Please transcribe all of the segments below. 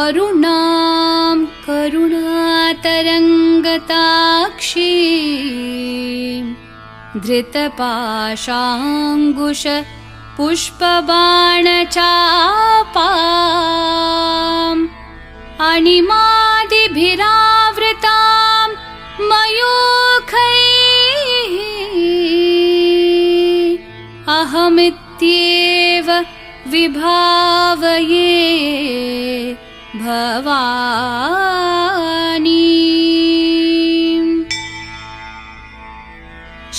अरुणां करुणातरङ्गताक्षीं धृतपाशाङ्कुशपुष्पबाणचापाम् अणिमादिभिरावृतां मयूखैः अहमित्येव विभावये भवानी।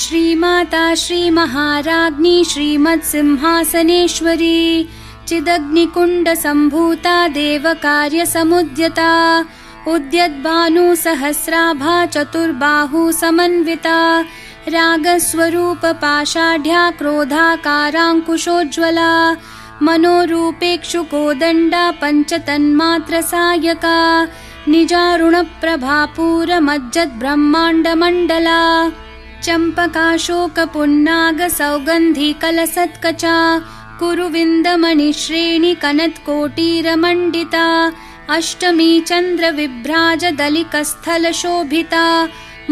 श्रीमाता श्रीमहाराज्ञी श्रीमत्सिंहासनेश्वरी चिदग्निकुण्डसम्भूता देवकार्यसमुद्यता उद्यद्भानुसहस्राभा चतुर्बाहुसमन्विता रागस्वरूपपाषाढ्या क्रोधाकाराङ्कुशोज्ज्वला मनोरूपेक्षुकोदण्डा पञ्चतन्मात्रसायका निजारुणप्रभापूरमज्जद्ब्रह्माण्डमण्डला चम्पकाशोकपुन्नागसौगन्धिकलसत्कचा कुरुविन्दमणिश्रेणिकनत्कोटीरमण्डिता अष्टमी चन्द्रविभ्राजदलिकस्थलशोभिता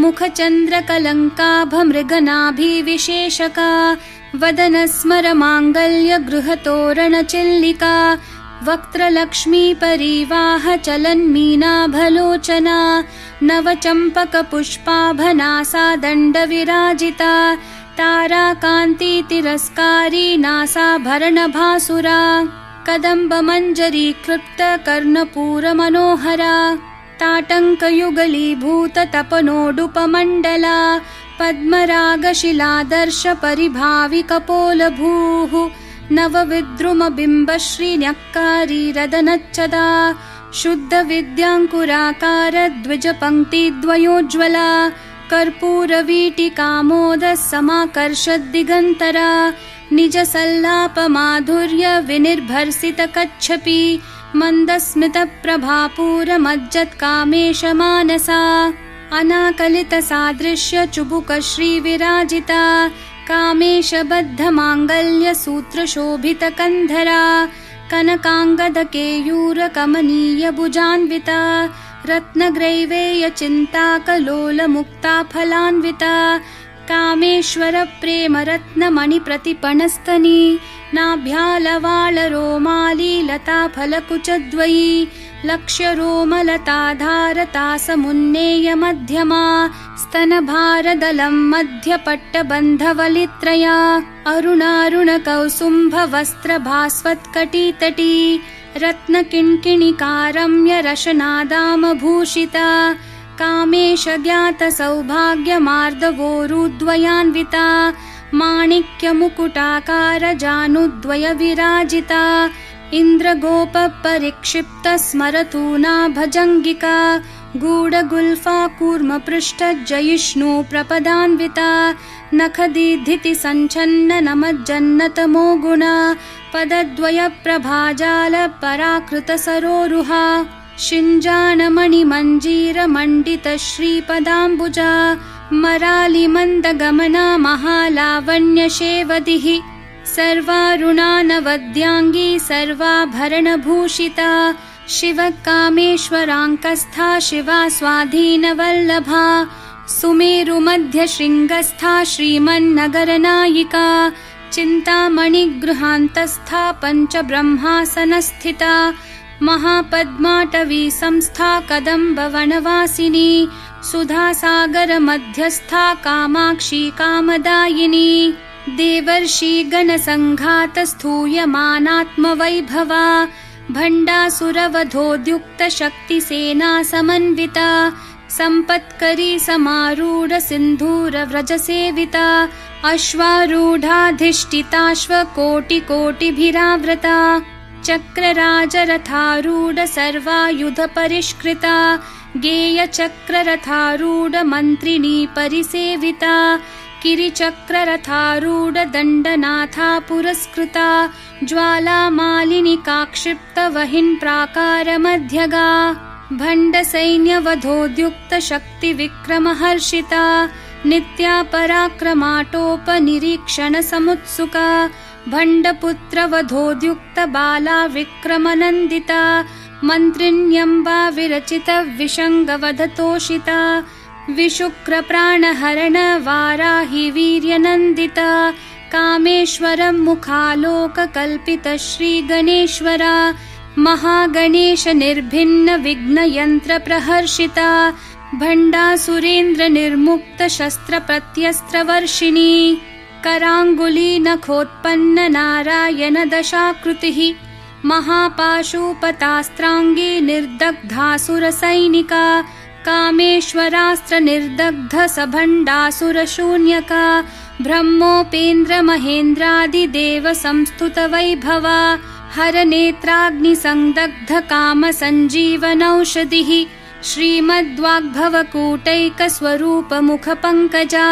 मुखचन्द्रकलङ्काभमृगनाभिविशेषका वदनस्मरमाङ्गल्यगृहतोरणचिल्लिका वक्त्रलक्ष्मीपरीवाहचलन्मीनाभलोचना नवचम्पकपुष्पाभनासा दण्डविराजिता ताराकान्तितिरस्कारी नासाभरणभासुरा कदम्बमञ्जरीकृप्तकर्णपूरमनोहरा ताटङ्कयुगलीभूततपनोडुपमण्डला पद्मरागशिलादर्शपरिभाविकपोलभूः नवविद्रुमबिम्बश्रीन्यक्कारीरदनच्चदा शुद्धविद्याङ्कुराकारद्विजपङ्क्तिद्वयोज्ज्वला कर्पूरवीटिकामोदसमाकर्षद्दिगन्तरा निजसल्लापमाधुर्यविनिर्भर्सितकच्छपि मन्दस्मितप्रभापूरमज्जत्कामेशमानसा अनाकलितसादृश्यचुबुकश्रीविराजिता कामेशबद्धमाङ्गल्यसूत्रशोभितकन्धरा कनकाङ्गदकेयूरकमनीयभुजान्विता रत्नग्रैवेयचिन्ताकलोलमुक्ताफलान्विता कामेश्वरप्रेमरत्नमणिप्रतिपणस्तनी नाभ्यालवालरोमालीलताफलकुचद्वयी लक्ष्यरोमलताधारतासमुन्नेयमध्यमा स्तनभारदलं मध्यपट्टबन्धवलित्रया अरुणारुणकौसुम्भवस्त्रभास्वत्कटितटी रत्नकिङ्किणिकारम्यरशनादामभूषिता कामेशज्ञातसौभाग्यमार्दवोरुद्वयान्विता माणिक्यमुकुटाकारजानुद्वयविराजिता इन्द्रगोपपरिक्षिप्तस्मरतूना भजङ्गिका गूढगुल्फा कूर्मपृष्ठजयिष्णुप्रपदान्विता नखदीधितिसञ्छन्ननमज्जन्नतमो गुणा पदद्वयप्रभाजालपराकृतसरोरुहा शिञ्जानमणिमञ्जीरमण्डितश्रीपदाम्बुजा मरालिमन्दगमना महालावण्यशेवदिः सर्वारुणानवद्याङ्गी सर्वाभरणभूषिता शिवकामेश्वराङ्कस्था शिवा स्वाधीनवल्लभा सुमेरुमध्यशृङ्गस्था श्रीमन्नगरनायिका चिन्तामणिगृहान्तस्था पञ्चब्रह्मासनस्थिता महापद्माटवी संस्था कदम्बवनवासिनी सुधासागरमध्यस्था कामाक्षी कामदायिनी देवर्षिगणसङ्घातस्थूयमानात्मवैभवा भण्डासुरवधोद्युक्तशक्तिसेना समन्विता सम्पत्करी समारूढसिन्धूरव्रजसेविता अश्वारूढाधिष्ठिताश्वकोटिकोटिभिरावृता चक्रराजरथारूढ सर्वायुधपरिष्कृता गेयचक्ररथारूढमन्त्रिणी परिसेविता किरिचक्ररथारूढदण्डनाथा पुरस्कृता ज्वालामालिनिकाक्षिप्तवहिन्प्राकारमध्यगा भण्डसैन्यवधोद्युक्तशक्तिविक्रमहर्षिता नित्या पराक्रमाटोपनिरीक्षणसमुत्सुका भण्डपुत्रवधोद्युक्तबाला विक्रमनन्दिता मन्त्रिण्यम्बा विरचित विशङ्गवधतोषिता विशुक्रप्राणहरण वाराहि वीर्यनन्दिता कामेश्वरं मुखालोककल्पित श्रीगणेश्वरा महागणेश निर्भिन्न विघ्नयन्त्र प्रहर्षिता भण्डासुरेन्द्र निर्मुक्त शस्त्र प्रत्यस्त्रवर्षिणी कराङ्गुली नखोत्पन्न नारायण दशाकृतिः महापाशुपतास्त्राङ्गी निर्दग्धासुरसैनिका कामेश्वरास्त्र निर्दग्ध सभण्डासुरशून्यका ब्रह्मोपेन्द्र महेन्द्रादिदेव संस्तुत वैभवा हरनेत्राग्निसंदग्ध काम सञ्जीवनौषधिः श्रीमद्वाग्भवकूटैकस्वरूप मुखपङ्कजा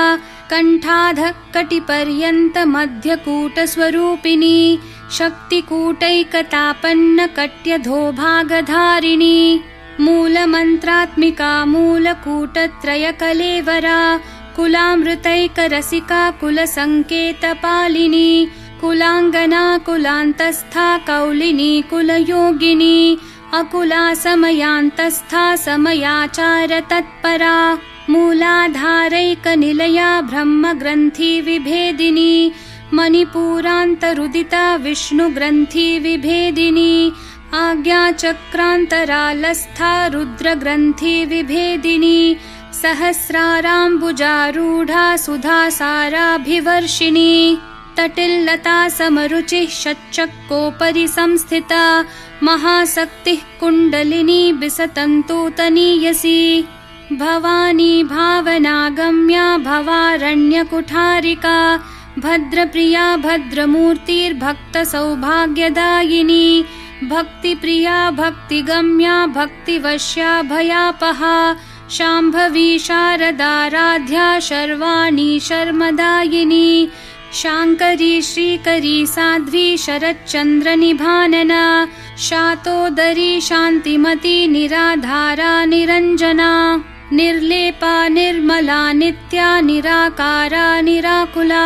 कण्ठाध कटिपर्यन्त मध्यकूटस्वरूपिणी शक्तिकूटैकतापन्न कट्यधोभागधारिणी मूलमन्त्रात्मिका मूलकूटत्रयकलेवरा कुलामृतैकरसिका कुलसङ्केतपालिनी कुलाङ्गना कुलान्तस्था कौलिनी कुलयोगिनी अकुला समयान्तस्था समयाचार तत्परा मूलाधारैकनिलया ब्रह्मग्रन्थि विभेदिनी मणिपूरान्तरुदिता विष्णुग्रन्थि विभेदिनी आज्ञाचक्रान्तरालस्था रुद्रग्रन्थि विभेदिनी सहस्राराम्बुजारूढा सुधासाराभिवर्षिणी तटिल्लता समरुचिः षट्चक्रोपरि संस्थिता महाशक्तिः कुण्डलिनी बिसतन्तूतनीयसी भवानी भावनागम्या भवारण्यकुठारिका भद्रप्रिया भद्रमूर्तिर्भक्तसौभाग्यदायिनी भक्तिप्रिया भक्तिगम्या भक्तिवश्या भयापहा शाम्भवी शारदाराध्या शर्वाणी शर्मदायिनी शाङ्करी श्रीकरी साध्वी शरच्चन्द्रनिभानना शातोदरी शान्तिमती निराधारा निरञ्जना निर्लेपा निर्मला नित्या निराकारा निराकुला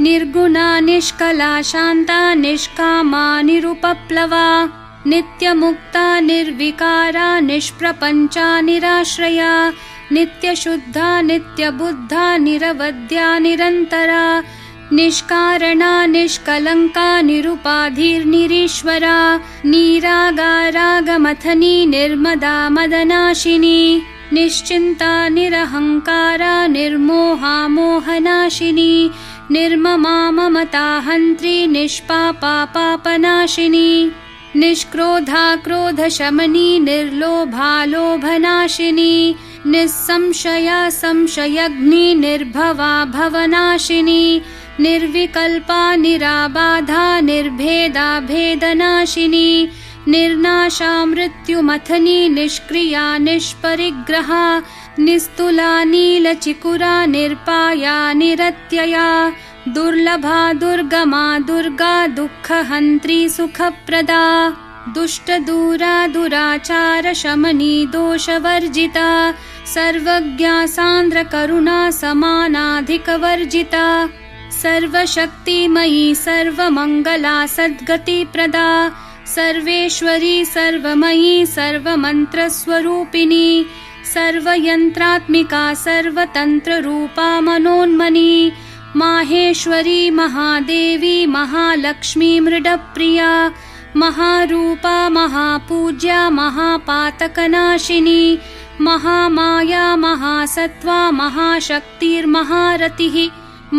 निर्गुणा निष्कला शान्ता निष्कामा निरुपप्लवा नित्यमुक्ता निर्विकारा निष्प्रपञ्चा निराश्रया नित्यशुद्धा नित्यबुद्धा निरवद्या निरन्तरा निष्कारणा निष्कलङ्का निरुपाधिर्निरीश्वरा नीरागारागमथनी निर्मदा मदनाशिनी निश्चिन्ता निरहङ्कारा निर्मोहा मोहनाशिनी निर्ममा ममता हन्त्री निष्पापा पापनाशिनी निष्क्रोधा क्रोधशमनी निर्लोभा लोभनाशिनी निस्संशया संशयग्नि निर्भवा भवनाशिनी निर्विकल्पा निराबाधा निर्भेदा भेदनाशिनी निर्नाशा मृत्युमथनी निष्क्रिया निष्परिग्रहा निस्तुला नीलचिकुरा निर्पाया निरत्यया दुर्लभा दुर्गमा दुर्गा दुःखहन्त्री सुखप्रदा दुष्टदूरा दुराचार शमनी दोषवर्जिता सर्वज्ञा सान्द्रकरुणा समानाधिकवर्जिता सर्वशक्तिमयी सर्वमङ्गला सद्गतिप्रदा सर्वेश्वरी सर्वमयी सर्वमन्त्रस्वरूपिणी सर्वयन्त्रात्मिका सर्वतन्त्ररूपा मनोन्मनी माहेश्वरी महादेवी महालक्ष्मी मृडप्रिया महारूपा महापूज्या महापातकनाशिनी महामाया महासत्त्वा महाशक्तिर्महारतिः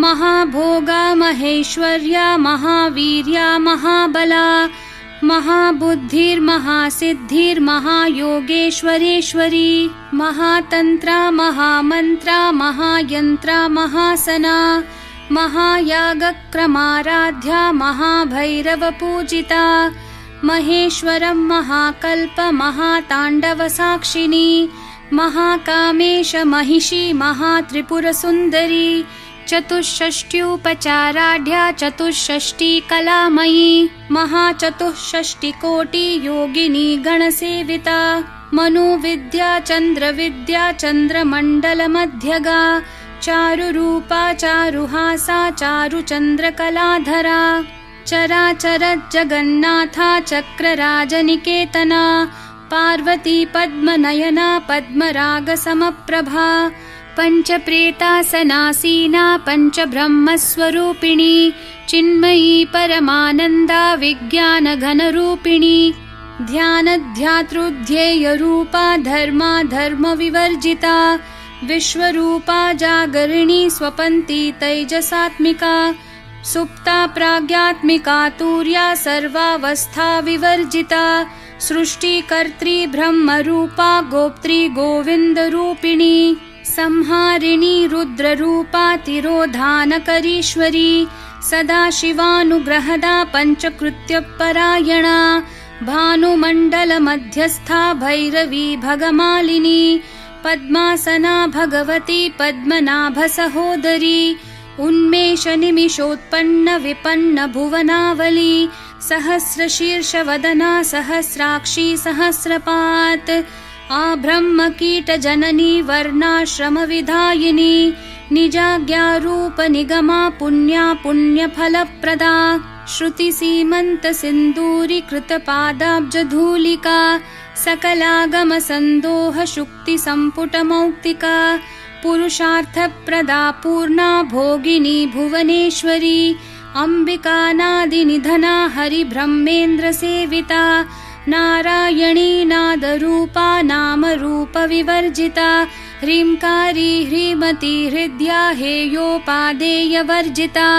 महाभोगा महेश्वर्या महावीर्या महाबला महाबुद्धिर्महासिद्धिर्महायोगेश्वरेश्वरी महातन्त्रा महामन्त्रा महायन्त्रा महासना महायागक्रमाराध्या महाभैरवपूजिता महेश्वरं महाकल्प महाताण्डवसाक्षिणी महाकामेश महिषी महात्रिपुरसुन्दरी चतुष्षष्ट्युपचाराढ्या चतुष्षष्टिकलामयी महाचतुष्षष्टिकोटि योगिनी गणसेविता मनुविद्या चन्द्रविद्या चन्द्रमण्डलमध्यगा चारुरूपा चारुहासा चारुचन्द्रकलाधरा चराचर जगन्नाथा चक्रराजनिकेतना पार्वती पद्मनयना पद्मरागसमप्रभा पञ्चप्रेतासनासीना पञ्चब्रह्मस्वरूपिणी चिन्मयी परमानन्दा विज्ञानघनरूपिणी ध्यानध्यातृध्येयरूपा धर्मा धर्मविवर्जिता विश्वरूपा जागरिणी स्वपन्ती तैजसात्मिका सुप्ता प्राज्ञात्मिका तुर्या सर्वावस्था विवर्जिता सृष्टिकर्त्री ब्रह्मरूपा गोप्त्री गोविन्दरूपिणी संहारिणी रुद्ररूपा तिरोधानकरीश्वरी सदाशिवानुग्रहदा पञ्चकृत्यपरायणा भानुमण्डलमध्यस्था भैरवी भगमालिनी पद्मासना भगवती पद्मनाभसहोदरी उन्मेषनिमिषोत्पन्न विपन्न भुवनावली सहस्रशीर्षवदना सहस्राक्षी सहस्रपात् आब्रह्मकीटजननी वर्णाश्रमविधायिनी निजाज्ञारूपनिगमा पुण्या पुण्यफलप्रदा श्रुतिसीमन्तसिन्दूरीकृतपादाब्जधूलिका सकलागमसन्दोहशुक्तिसम्पुटमौक्तिका पुरुषार्थप्रदा पूर्णा भोगिनी भुवनेश्वरी अम्बिकानादिनिधना हरिब्रह्मेन्द्रसेविता नारायणी नादरूपा नामरूपविवर्जिता ह्रींकारी ह्रीमती हृद्या हेयोपादेयवर्जिता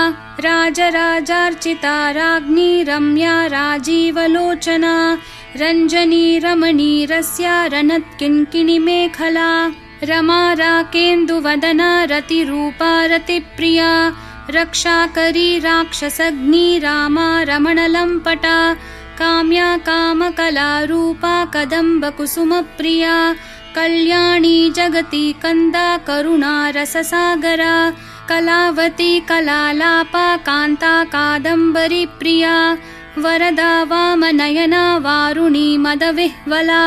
राजराजार्चिता राज्ञी रम्या राजीवलोचना रञ्जनी रमणीरस्या रनत्किङ्किणीमेखला रमा राकेन्दुवदना रतिरूपा रतिप्रिया रक्षाकरी राक्षसग्नी रामा रमणलम्पटा काम्या कामकलारूपा कदम्बकुसुमप्रिया कल्याणी जगती कंदा करुणा रससागरा कलावती कलालापा कान्ता कादम्बरी प्रिया वरदा वामनयना वारुणी मदविह्वला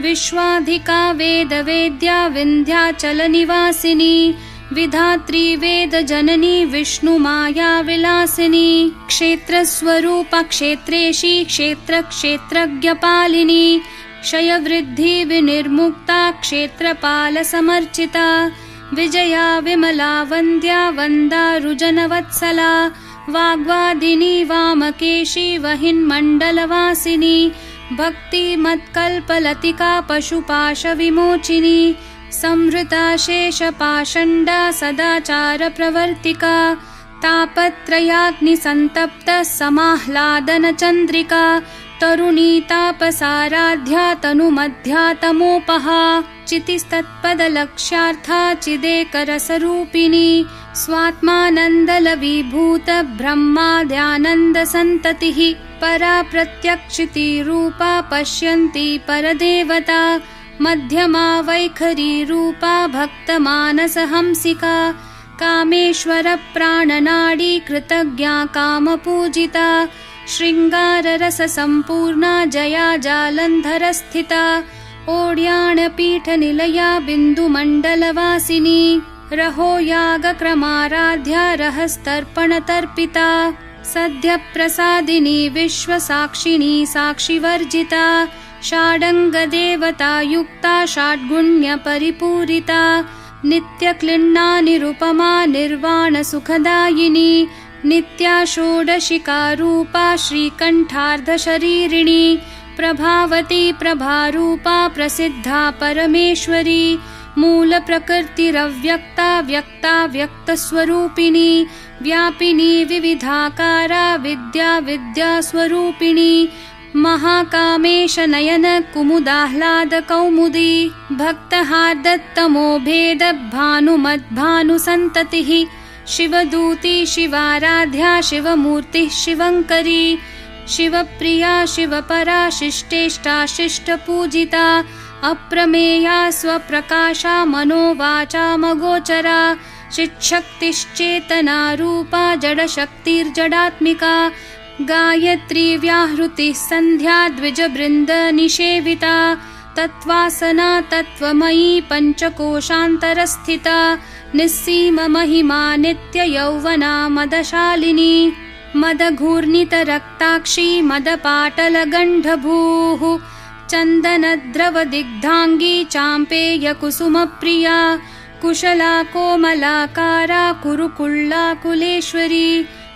विश्वाधिका वेदवेद्या विन्ध्याचलनिवासिनी विधात्री वेदजननी विष्णुमाया विलासिनी क्षेत्रस्वरूपा क्षेत्रेशी क्षेत्रक्षेत्रज्ञपालिनी क्षयवृद्धि विनिर्मुक्ता क्षेत्रपालसमर्चिता विजया विमला वन्द्या वन्दारुजनवत्सला वाग्वादिनी वामकेशी वहिन्मण्डलवासिनी भक्तिमत्कल्पलतिका पशुपाशविमोचिनी संहृता शेषपाषण्डा सदाचारप्रवर्तिका तापत्रयाग्निसन्तप्ता समाह्लादनचन्द्रिका तरुणी तापसाराध्या तनुमध्या तमोपहा चितिस्तत्पदलक्ष्यार्था चिदेकरसरूपिणी स्वात्मानन्दलविभूत ब्रह्माद्यानन्दसन्ततिः परा प्रत्यक्षितिरूपा पश्यन्ती परदेवता मध्यमा वैखरी रूपा भक्तमानसहंसिका कामेश्वरप्राणनाडी कृतज्ञा कामपूजिता शृङ्गाररससम्पूर्णा जया जालन्धरस्थिता ओड्याणपीठनिलया बिन्दुमण्डलवासिनी रहो यागक्रमाराध्या रहस्तर्पणतर्पिता सद्यप्रसादिनी विश्वसाक्षिणी साक्षिवर्जिता षाडङ्गदेवतायुक्ता षड्गुण्यपरिपूरिता नित्यक्लिन्ना निरुपमा निर्वाणसुखदायिनी नित्या षोडशिकारूपा श्रीकण्ठार्धशरीरिणी प्रभावती प्रभारूपा प्रसिद्धा परमेश्वरी मूलप्रकृतिरव्यक्ता व्यक्ता व्यक्तस्वरूपिणी व्यापिनी विविधाकारा विद्या विद्यास्वरूपिणी महाकामेशनयन कुमुदाह्लादकौमुदी भक्तहार्दत्तमो भेद भानुमद्भानुसन्ततिः शिवदूती शिवाराध्या शिवमूर्तिः शिवङ्करी शिवप्रिया शिवपरा शिष्टेष्टा शिष्टपूजिता अप्रमेया स्वप्रकाशा मनोवाचामगोचरा चिच्छक्तिश्चेतना रूपा जडशक्तिर्जडात्मिका गायत्री व्याहृतिः सन्ध्या द्विजबृन्दनिषेविता तत्त्वासना तत्त्वमयी पञ्चकोशान्तरस्थिता निस्सीममहिमा नित्ययौवना मदशालिनी मदघूर्णितरक्ताक्षी मदपाटलगण्डभूः चन्दनद्रवदिग्धाङ्गी चाम्पेयकुसुमप्रिया कुशला कोमलाकारा कुरुकुल्लाकुलेश्वरी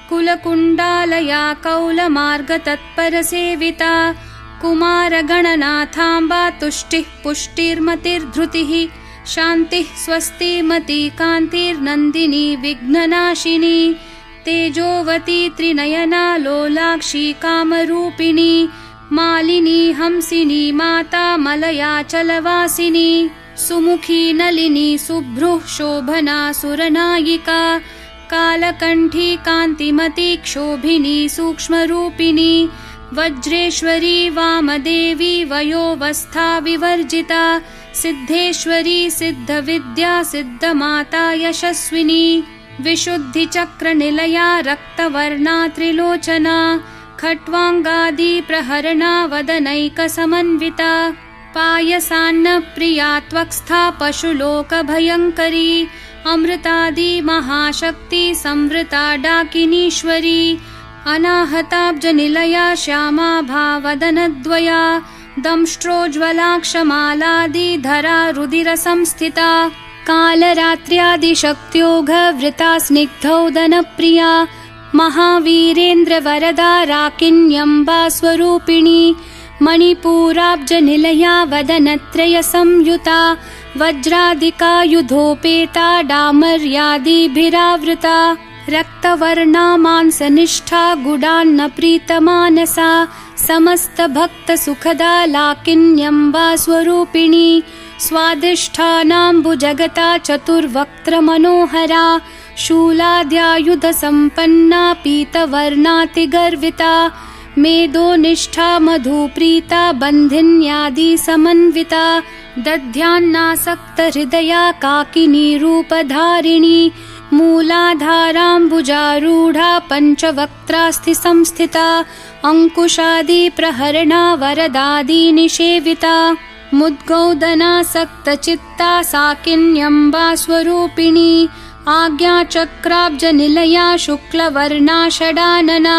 कुलकुण्डालया कौलमार्गतत्परसेविता कुमारगणनाथाम्बा तुष्टिः पुष्टिर्मतिर्धृतिः शान्तिः स्वस्तिमती कान्तिर्नन्दिनी विघ्ननाशिनी तेजोवती त्रिनयना लोलाक्षी कामरूपिणी मालिनी हंसिनी माता मलयाचलवासिनी सुमुखी नलिनी सुभ्रुः शोभना सुरनायिका कालकण्ठी कान्तिमती क्षोभिनी सूक्ष्मरूपिणी वज्रेश्वरी वामदेवी वयोवस्था विवर्जिता सिद्धेश्वरी सिद्धविद्या सिद्धमाता यशस्विनी विशुद्धिचक्रनिलया रक्तवर्णा त्रिलोचना खट्वाङ्गादि प्रहरणा वदनैकसमन्विता पायसान्नप्रिया त्वक्स्था पशुलोकभयङ्करी अमृतादि महाशक्ति संवृता डाकिनीश्वरी अनाहताब्जनिलया श्यामा भावदनद्वया दंष्ट्रोज्ज्वलाक्षमालादिधरा रुधिरसंस्थिता कालरात्र्यादिशक्त्योघवृता स्निग्धौदनप्रिया महावीरेन्द्रवरदा राकिन्यम्बा स्वरूपिणी मणिपूराब्जनिलया वदनत्रयसंयुता वज्रादिकायुधोपेता डामर्यादिभिरावृता रक्तवर्णा मांसनिष्ठा गुडान्नप्रीतमानसा समस्तभक्तसुखदा लाकिन्यम्बा स्वरूपिणी स्वादिष्ठानाम्बुजगता चतुर्वक्त्रमनोहरा शूलाद्यायुधसम्पन्ना पीतवर्णातिगर्विता मेदोनिष्ठा मधुप्रीता बन्धिन्यादिसमन्विता दध्यान्नासक्तहृदया काकिनी रूपधारिणी मूलाधाराम्बुजारूढा पञ्चवक्त्रास्थिसंस्थिता अङ्कुशादिप्रहरणा वरदादिनिषेविता मुद्गौदनासक्तचित्ता साकिन्यम्बा स्वरूपिणी आज्ञाचक्राब्जनिलया शुक्लवर्णा षडानना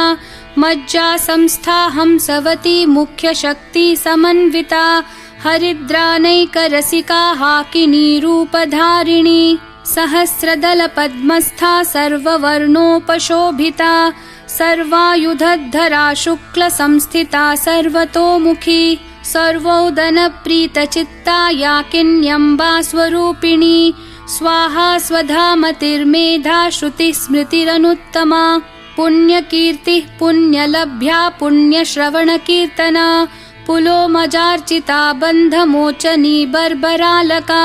मज्जा संस्था हंसवती मुख्यशक्ति समन्विता हरिद्रानैकरसिका हाकिनी रूपधारिणी सहस्रदलपद्मस्था सर्ववर्णोपशोभिता सर्वायुधधरा शुक्लसंस्थिता सर्वतोमुखी सर्वोदनप्रीतचित्ता याकिन्यम्बा स्वरूपिणी स्वाहा स्वधामतिर्मेधा श्रुतिस्मृतिरनुत्तमा पुण्यकीर्तिः पुण्यलभ्या पुण्यश्रवणकीर्तना पुलोमजार्चिता बन्धमोचनी बर्बरालका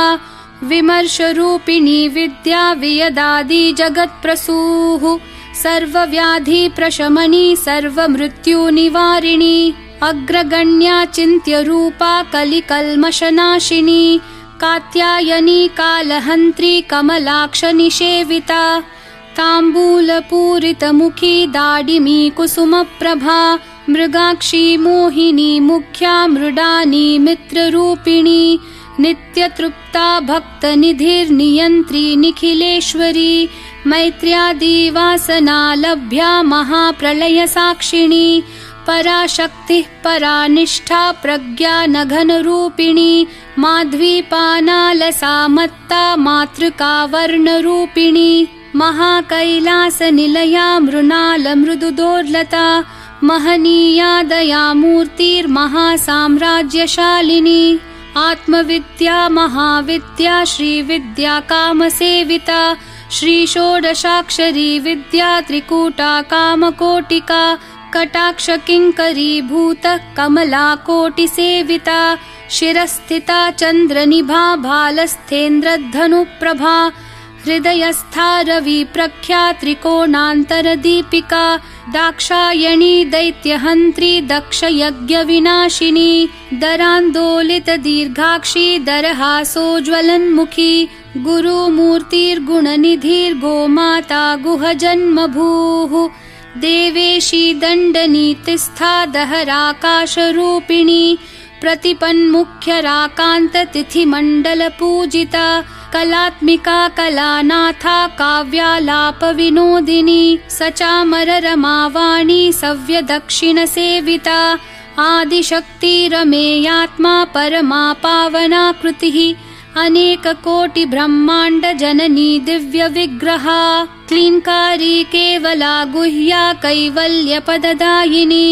विमर्शरूपिणी विद्या वियदादि जगत्प्रसूः सर्वव्याधिप्रशमनी सर्वमृत्युनिवारिणी अग्रगण्या चिन्त्यरूपा कलिकल्मषनाशिनी कात्यायनी कालहन्त्री कमलाक्षनिषेविता ताम्बूलपूरितमुखी दाडिमी कुसुमप्रभा मृगाक्षी मोहिनी मुख्या मृडानी मित्ररूपिणी नित्यतृप्ता भक्तनिधिर्नियन्त्री निखिलेश्वरी मैत्र्यादिवासनालभ्या महाप्रलयसाक्षिणी पराशक्तिः परानिष्ठा प्रज्ञानघनरूपिणी माध्वीपानालसा मत्ता मातृका वर्णरूपिणी महाकैलासनिलया मृणालमृदुदोर्लता महनीया दयामूर्तिर्महासाम्राज्यशालिनी आत्मविद्या महाविद्या श्रीविद्या कामसेविता श्रीषोडशाक्षरी विद्या त्रिकूटा कामकोटिका कटाक्षकिङ्करीभूतः कमलाकोटिसेविता शिरस्थिता चन्द्रनिभा भालस्थेन्द्रधनुप्रभा हृदयस्था रविप्रख्या त्रिकोणान्तरदीपिका दाक्षायणी दैत्यहन्त्री दक्षयज्ञविनाशिनी दरान्दोलितदीर्घाक्षी दरहासोज्ज्वलन्मुखी गुरुमूर्तिर्गुणनिधिर्गोमाता गुहजन्मभूः देवेशी दण्डनीतिस्था दहराकाशरूपिणी प्रतिपन्मुख्यराकान्ततिथिमण्डलपूजिता कलात्मिका कलानाथा काव्यालापविनोदिनी सचामररमावाणी सव्यदक्षिणसेविता आदिशक्तिरमेयात्मा परमा पावनाकृतिः अनेककोटिब्रह्माण्डजननी दिव्यविग्रहा क्लीङ्कारी केवला गुह्या कैवल्यपददायिनी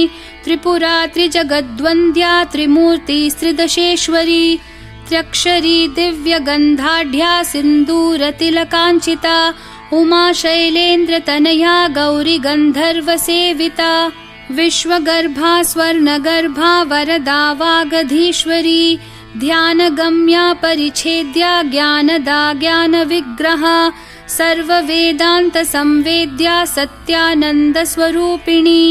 त्रिपुरा त्रिजगद्वन्द्या त्रिमूर्तिस्त्रिदशेश्वरी त्र्यक्षरी दिव्यगन्धाढ्या सिन्दूरतिलकाञ्चिता उमा शैलेन्द्रतनया गौरी गन्धर्वसेविता विश्वगर्भा स्वर्णगर्भा वरदा वागधीश्वरी ध्यानगम्या परिच्छेद्या ज्ञानदा ज्ञानविग्रहा सर्ववेदान्तसंवेद्या सत्यानन्दस्वरूपिणी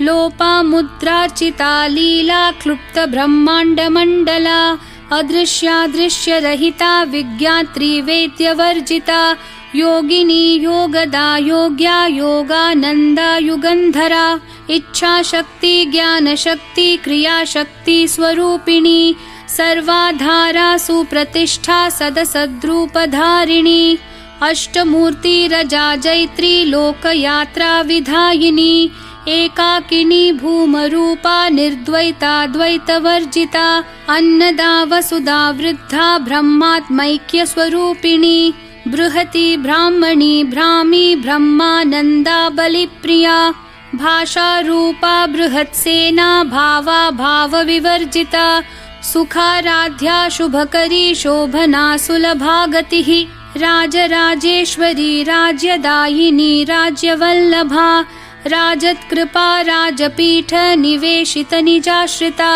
लोपामुद्रार्चिता लीला क्लुप्तब्रह्माण्डमण्डला अदृश्यादृश्यरहिता विज्ञात्री वेद्यवर्जिता योगिनी योगदा योग्या योगानन्दा युगन्धरा इच्छाशक्ति ज्ञानशक्ति क्रियाशक्ति स्वरूपिणी सर्वाधारा सुप्रतिष्ठा सदसद्रूपधारिणी अष्टमूर्तिरजा जैत्री लोकयात्रा विधायिनी एकाकिनी भूमरूपा निर्द्वैता द्वैतवर्जिता अन्नदा वसुधा वृद्धा ब्रह्मात्मैक्यस्वरूपिणी बृहती ब्राह्मणी भ्रामी ब्रह्मानन्दा बलिप्रिया भाषारूपा बृहत्सेना भावा भावविवर्जिता सुखाराध्या शुभकरी शोभना सुलभा गतिः राजराजेश्वरी राज्यदायिनी राज्यवल्लभा राजत्कृपा राजपीठ निवेशित निजाश्रिता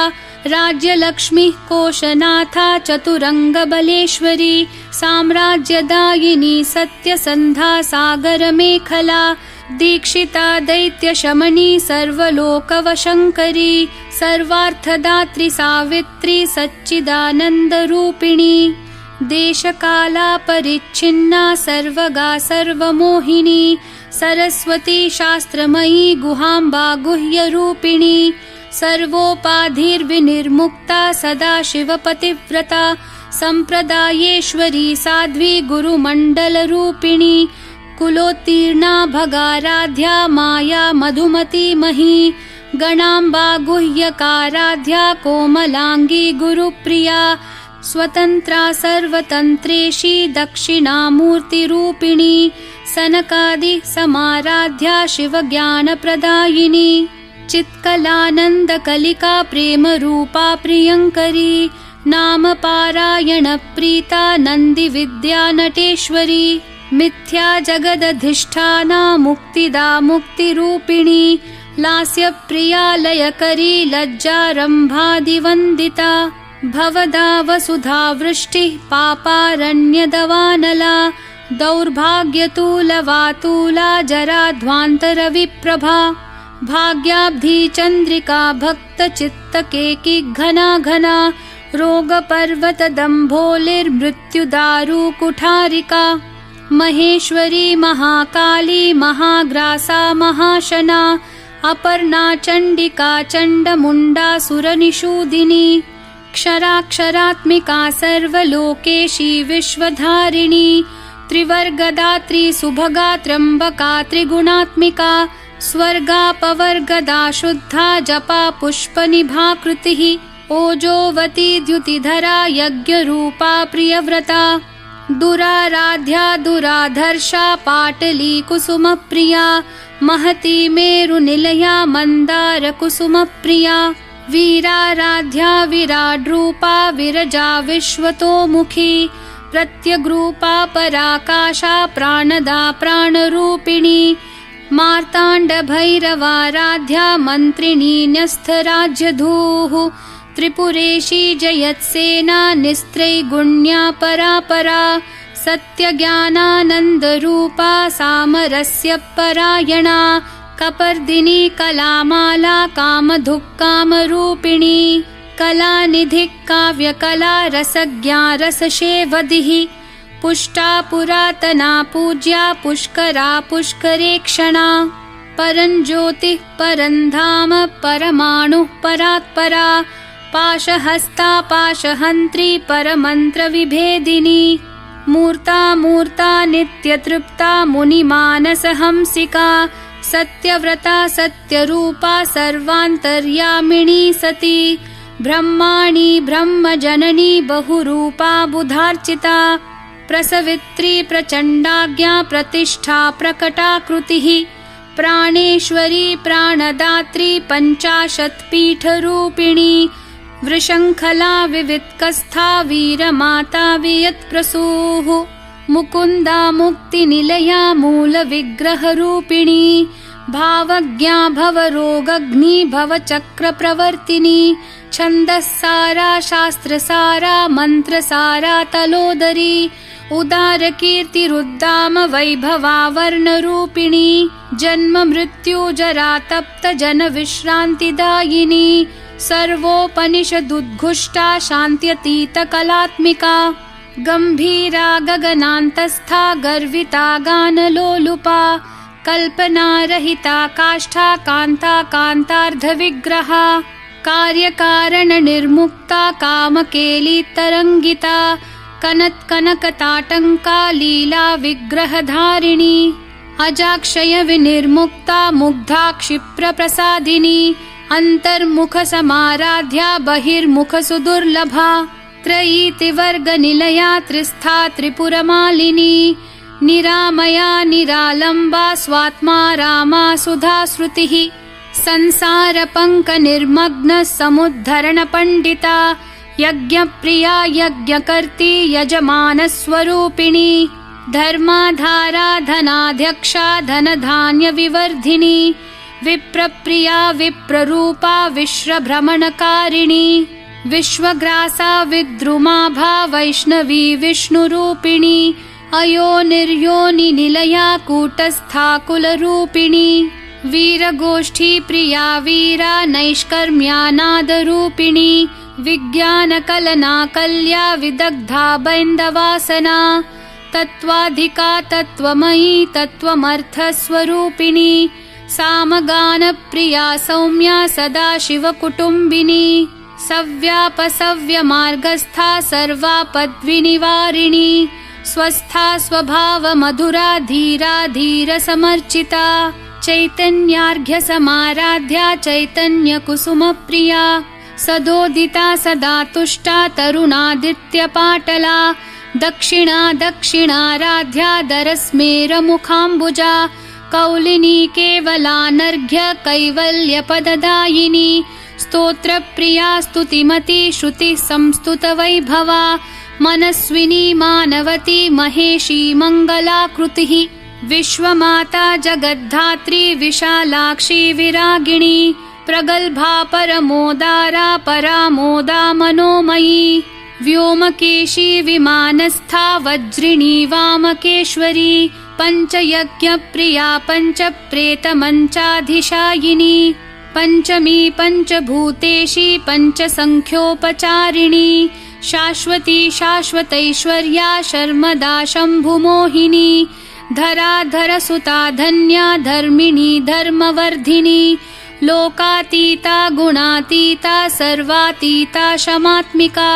राज्यलक्ष्मीः कोशनाथा चतुरङ्गबलेश्वरी साम्राज्यदायिनी सत्यसन्धा सागरमेखला दीक्षिता दैत्यशमनी सर्वलोकवशङ्करी सर्वार्थदात्री सावित्री सच्चिदानन्दरूपिणी देशकाला परिच्छिन्ना सर्वगा सर्वमोहिनी सरस्वती शास्त्रमयी गुहाम्बा गुह्यरूपिणी सर्वोपाधिर्विनिर्मुक्ता सदाशिवपतिव्रता सम्प्रदायेश्वरी साध्वी गुरुमण्डलरूपिणी कुलोत्तीर्णा भगाराध्या माया मधुमती मही गणाम्बा गुह्यकाराध्या कोमलांगी गुरुप्रिया स्वतन्त्रा सर्वतन्त्रेशी दक्षिणामूर्तिरूपिणी सनकादि समाराध्या शिवज्ञानप्रदायिनी चित्कलानन्दकलिका प्रेमरूपा प्रियङ्करी नाम पारायण प्रीता नन्दिविद्या नटेश्वरी मिथ्या जगदधिष्ठाना मुक्तिदा मुक्तिरूपिणी लास्यप्रिया लयकरी लज्जारम्भादिवन्दिता भवदा वसुधा वृष्टिः पापारण्यदवानला दौर्भाग्यतूलवातूला जराध्वान्तरविप्रभा भाग्याब्धी चन्द्रिका भक्तचित्तकेकी घना घना रोगपर्वतदम्भोलिर्मृत्युदारुकुठारिका महेश्वरी महाकाली महाग्रासा महाशना अपर्णा चण्डिका चण्डमुण्डा सुरनिषूदिनी क्षराक्षरात्मिका सर्वलोकेशी विश्वधारिणी त्रिवर्गदात्री सुभगा त्र्यम्बका त्रिगुणात्मिका स्वर्गापवर्गदा शुद्धा जपा पुष्पनिभाकृतिः ओजोवती द्युतिधरा यज्ञरूपा प्रियव्रता दुराराध्या दुराधर्षा पाटली कुसुमप्रिया महती मेरुनिलया मन्दारकुसुमप्रिया वीराराध्या विराड्रूपा विरजा विश्वतोमुखी प्रत्यग्रूपा पराकाशा प्राणदा प्राणरूपिणी मार्ताण्डभैरवाराध्या मन्त्रिणी न्यस्थराज्यधूः त्रिपुरेशी जयत्सेना निस्त्रैगुण्या परापरा सत्यज्ञानानन्दरूपा सामरस्य परायणा कपर्दिनी कलामाला कामधुक्कामरूपिणी कलानिधिः काव्यकला रसज्ञा रसशेवधिः पुष्टा पुरातना पूज्या पुष्करा पुष्करेक्षणा परञ्ज्योतिः परन्धाम परमाणुः परात्परा पाशहस्ता पाशहन्त्री परमन्त्रविभेदिनी मूर्ता मूर्ता नित्यतृप्ता मुनिमानसहंसिका सत्यव्रता सत्यरूपा सर्वान्तर्यामिणी सती ब्रह्माणि ब्रह्मजननी बहुरूपा बुधार्चिता प्रसवित्री प्रचण्डाज्ञा प्रतिष्ठा प्रकटाकृतिः प्राणेश्वरी प्राणदात्री पञ्चाशत्पीठरूपिणी वृषङ्खला विवित्कस्था वीरमाता वियत्प्रसूः मुकुन्दा मुक्तिनिलया मूलविग्रहरूपिणी भावज्ञा भवरोगग्नि भवचक्रप्रवर्तिनी छन्दस्सारा शास्त्रसारा मन्त्रसारा तलोदरी उदारकीर्तिरुद्दाम वैभवा वर्णरूपिणी जन्म मृत्यु जरा तप्त जनविश्रान्तिदायिनी सर्वोपनिषदुद्घुष्टा शान्त्यतीतकलात्मिका गम्भीरा गगनान्तस्था गर्विता गानलोलुपा कल्पनारहिता काष्ठा कान्ता कान्तार्धविग्रहा कार्यकारणनिर्मुक्ता कामकेलितरङ्गिता कनत्कनकताटङ्का लीला विग्रहधारिणी अजाक्षय विनिर्मुक्ता मुग्धा क्षिप्रप्रसादिनी अन्तर्मुखसमाराध्या बहिर्मुखसुदुर्लभा त्रयीतिवर्गनिलया त्रिस्था त्रिपुरमालिनी निरामया निरालम्बा स्वात्मा रामा सुधाश्रुतिः संसारपङ्कनिर्मग्न समुद्धरणपण्डिता यज्ञप्रिया यज्ञकर्त्री यजमानस्वरूपिणी धर्माधारा धनाध्यक्षा धनधान्यविवर्धिनी विप्रप्रिया विप्ररूपा विश्वभ्रमणकारिणी विश्वग्रासा विद्रुमाभा वैष्णवी विष्णुरूपिणी अयोनिर्योनिनिलया कूटस्था कुलरूपिणी वीरगोष्ठी प्रिया वीरा नैष्कर्म्यानादरूपिणी विज्ञानकलनाकल्या विदग्धा बैन्दवासना तत्त्वाधिका तत्त्वमयी तत्त्वमर्थस्वरूपिणी सामगानप्रिया सौम्या सदाशिवकुटुम्बिनी सव्यापसव्यमार्गस्था सर्वापद्विनिवारिणी स्वस्था स्वभावमधुरा धीरा धीरसमर्चिता चैतन्यार्घ्यसमाराध्या चैतन्यकुसुमप्रिया सदोदिता सदा तुष्टा तरुणादित्यपाटला दक्षिणा दक्षिणाराध्या दरस्मेरमुखाम्बुजा कौलिनी केवलानर्घ्य कैवल्यपददायिनी स्तोत्रप्रिया स्तुतिमती श्रुतिः संस्तुतवैभवा मनस्विनी मानवती महेशी मङ्गलाकृतिः विश्वमाता जगद्धात्री विशालाक्षी विरागिणी प्रगल्भा परमोदारा परामोदा मनोमयी व्योमकेशी विमानस्था वज्रिणी वामकेश्वरी पञ्चयज्ञप्रिया पञ्चप्रेतमञ्चाधिशायिनी पञ्चमी पञ्चभूतेशी पञ्चसङ्ख्योपचारिणी शाश्वती शाश्वतैश्वर्या शर्मदा शम्भुमोहिनी धराधरसुता धन्या धर्मिणी धर्मवर्धिनी लोकातीता गुणातीता सर्वातीता शमात्मिका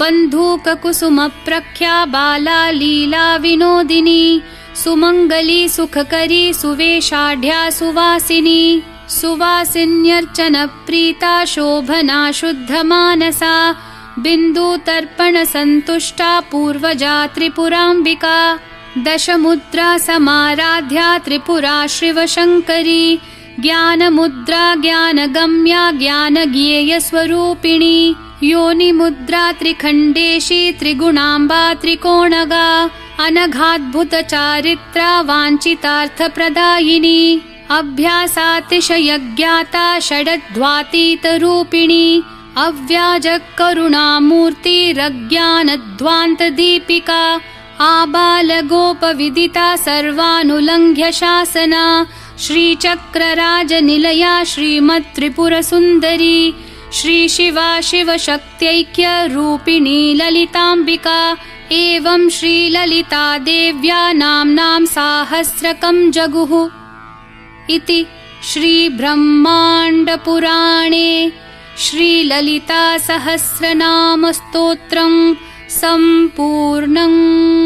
बन्धूककुसुमप्रख्या बाला लीला विनोदिनी सुमङ्गली सुखकरी सुवेशाढ्या सुवासिनी सुवासिन्यर्चनप्रीता शोभना शुद्धमानसा बिन्दुतर्पणसन्तुष्टा पूर्वजा त्रिपुराम्बिका दशमुद्रा समाराध्या त्रिपुरा शिवशङ्करी ज्ञानमुद्रा ज्ञानगम्या ज्ञानज्ञेयस्वरूपिणी योनिमुद्रा त्रिखण्डेशी त्रिगुणाम्बा त्रिकोणगा अनघाद्भुतचारित्रा वाञ्छितार्थप्रदायिनी अभ्यासातिशयज्ञाता षडध्वातीतरूपिणी अव्याजकरुणामूर्तिरज्ञानध्वान्तदीपिका आबालगोपविदिता सर्वानुलङ्घ्य शासना श्रीचक्रराजनिलया श्रीमत्त्रिपुरसुन्दरी श्रीशिवा शिवशक्त्यैक्यरूपिणी ललिताम्बिका एवं श्रीललिता देव्या नाम्नां साहस्रकं जगुः इति श्रीब्रह्माण्डपुराणे श्रीललितासहस्रनामस्तोत्रं सम्पूर्णम्।